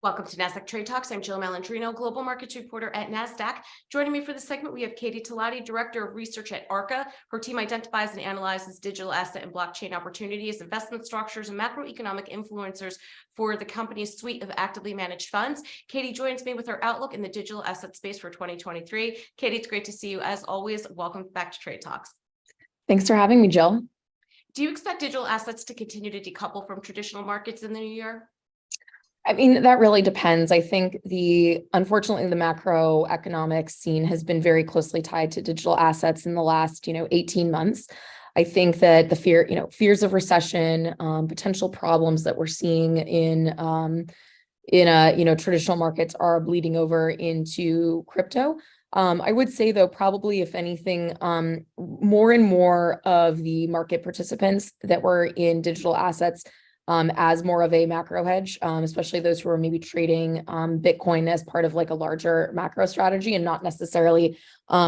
Welcome to Nasdaq Trade Talks. I'm Jill Malandrino, Global Markets Reporter at Nasdaq. Joining me for this segment, we have Katie Talati, Director of Research at Arca. Her team identifies and analyzes digital asset and blockchain opportunities, investment structures, and macroeconomic influencers for the company's suite of actively managed funds. Katie joins me with her outlook in the digital asset space for 2023. Katie, it's great to see you. As always, welcome back to Trade Talks. Thanks for having me, Jill. Do you expect digital assets to continue to decouple from traditional markets in the new year? I mean, that really depends. I think unfortunately, the macroeconomic scene has been very closely tied to digital assets in the last, 18 months. I think that the fears of recession, potential problems that we're seeing in traditional markets are bleeding over into crypto. I would say, though, probably, if anything, more and more of the market participants that were in digital assets as more of a macro hedge, especially those who are maybe trading Bitcoin as part of like a larger macro strategy and not necessarily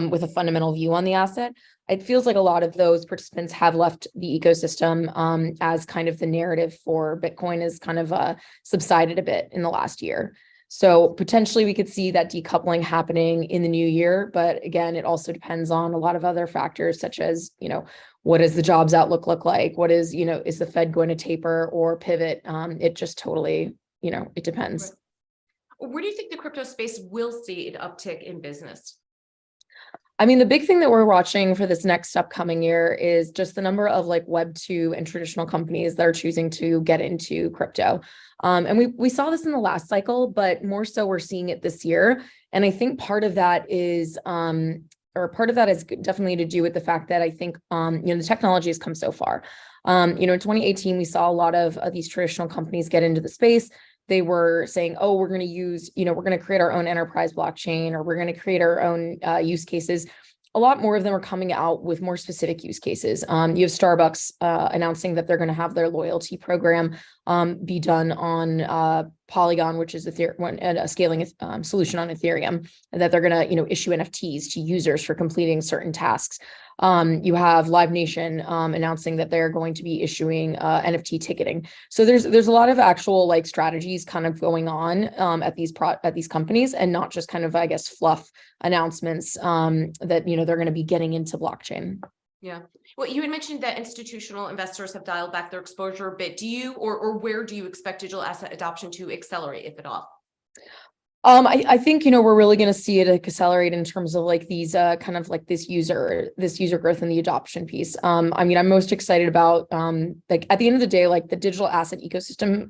with a fundamental view on the asset. It feels like a lot of those participants have left the ecosystem as kind of the narrative for Bitcoin has kind of subsided a bit in the last year. So potentially we could see that decoupling happening in the new year. But again, it also depends on a lot of other factors, such as, what does the jobs outlook look like? What is, is the Fed going to taper or pivot? It just totally, it depends. Where do you think the crypto space will see an uptick in business? I mean, the big thing that we're watching for this next upcoming year is just the number of like Web2 and traditional companies that are choosing to get into crypto. And we saw this in the last cycle, but more so we're seeing it this year. And I think part of that is definitely to do with the fact that I think, the technology has come so far. In 2018, we saw a lot of these traditional companies get into the space. They were saying, oh, we're going to create our own enterprise blockchain, or we're going to create our own use cases. A lot more of them are coming out with more specific use cases. You have Starbucks announcing that they're going to have their loyalty program be done on Polygon, which is a scaling solution on Ethereum, and that they're going to issue NFTs to users for completing certain tasks. You have Live Nation announcing that they're going to be issuing NFT ticketing. So there's a lot of actual like strategies kind of going on at these companies, and not just kind of, I guess, fluff announcements that they're going to be getting into blockchain. Yeah. Well, you had mentioned that institutional investors have dialed back their exposure a bit. Do you or where do you expect digital asset adoption to accelerate, if at all? I think, we're really going to see it accelerate in terms of like these kind of like this user growth and the adoption piece. I mean, I'm most excited about like at the end of the day, like the digital asset ecosystem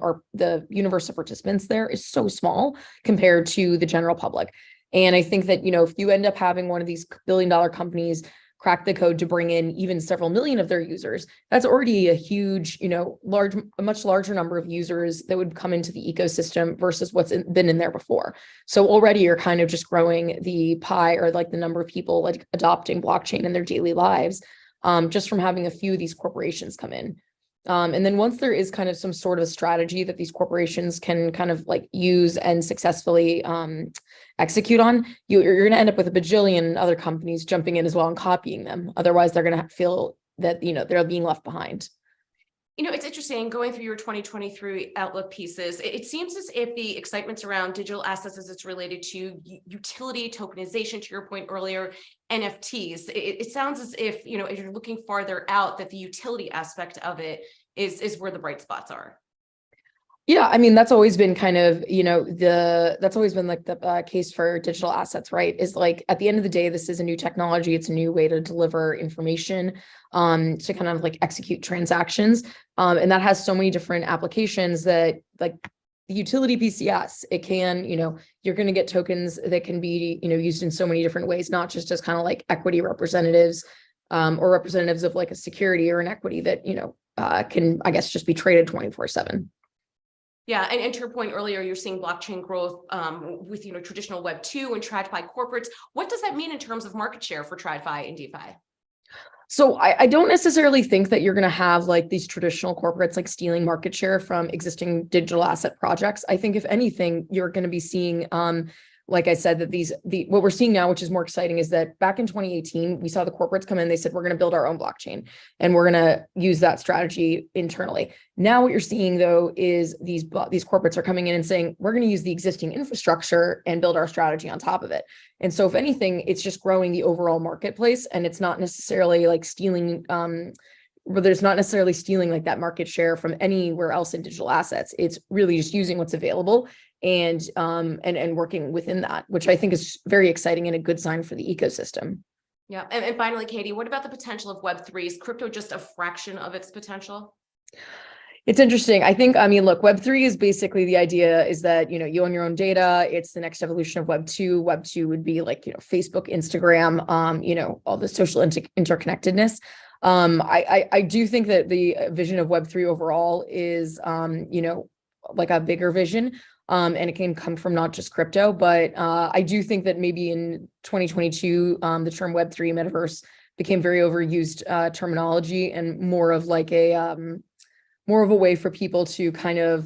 or the universe of participants there is so small compared to the general public. And I think that, if you end up having one of these billion-dollar companies crack the code to bring in even several million of their users, that's already a huge, a much larger number of users that would come into the ecosystem versus what's been in there before. So already you're kind of just growing the pie, or like the number of people like adopting blockchain in their daily lives, just from having a few of these corporations come in. And then once there is kind of some sort of strategy that these corporations can kind of like use and successfully execute on, you're going to end up with a bajillion other companies jumping in as well and copying them. Otherwise, they're going to feel that, they're being left behind. It's interesting going through your 2023 outlook pieces. It seems as if the excitement's around digital assets as it's related to utility, tokenization, to your point earlier, NFTs. It sounds as if, if you're looking farther out, that the utility aspect of it is where the bright spots are. Yeah, I mean, that's always been kind of, that's always been like the case for digital assets, right? Is like at the end of the day, this is a new technology. It's a new way to deliver information, to kind of like execute transactions. And that has so many different applications that like the utility PCS, it can, you're going to get tokens that can be, used in so many different ways, not just as kind of like equity representatives, or representatives of like a security or an equity that, can, I guess, just be traded 24/7. Yeah, and to your point earlier, you're seeing blockchain growth with traditional Web2 and TradFi corporates. What does that mean in terms of market share for TradFi and DeFi? So I don't necessarily think that you're going to have like these traditional corporates like stealing market share from existing digital asset projects. I think if anything, you're going to be seeing like I said, that what we're seeing now, which is more exciting, is that back in 2018, we saw the corporates come in, they said, we're going to build our own blockchain and we're going to use that strategy internally. Now what you're seeing though, is these corporates are coming in and saying, we're going to use the existing infrastructure and build our strategy on top of it. And so if anything, it's just growing the overall marketplace, and it's not necessarily like stealing, where there's not necessarily stealing like that market share from anywhere else in digital assets. It's really just using what's available and working within that, which I think is very exciting and a good sign for the ecosystem. Yeah. And finally, Katie, what about the potential of Web3? Is crypto just a fraction of its potential? It's interesting. I think, I mean, look, Web3 is basically, the idea is that, you own your own data. It's the next evolution of Web2. Web2 would be like, Facebook, Instagram, all the social interconnectedness. I do think that the vision of Web3 overall is, like a bigger vision. And it can come from not just crypto, but I do think that maybe in 2022, the term Web3 metaverse became very overused terminology, and more of like more of a way for people to kind of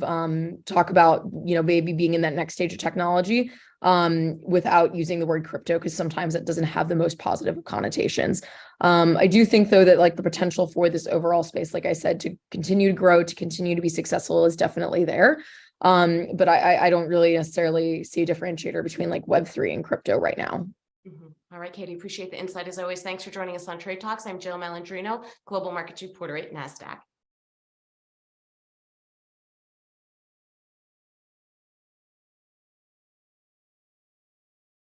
talk about, maybe being in that next stage of technology without using the word crypto, because sometimes it doesn't have the most positive connotations. I do think though that like the potential for this overall space, like I said, to continue to grow, to continue to be successful is definitely there. But I don't really necessarily see a differentiator between like Web3 and crypto right now. Mm-hmm. All right, Katie, appreciate the insight as always. Thanks for joining us on Trade Talks. I'm Jill Malandrino, Global Markets Reporter at Nasdaq.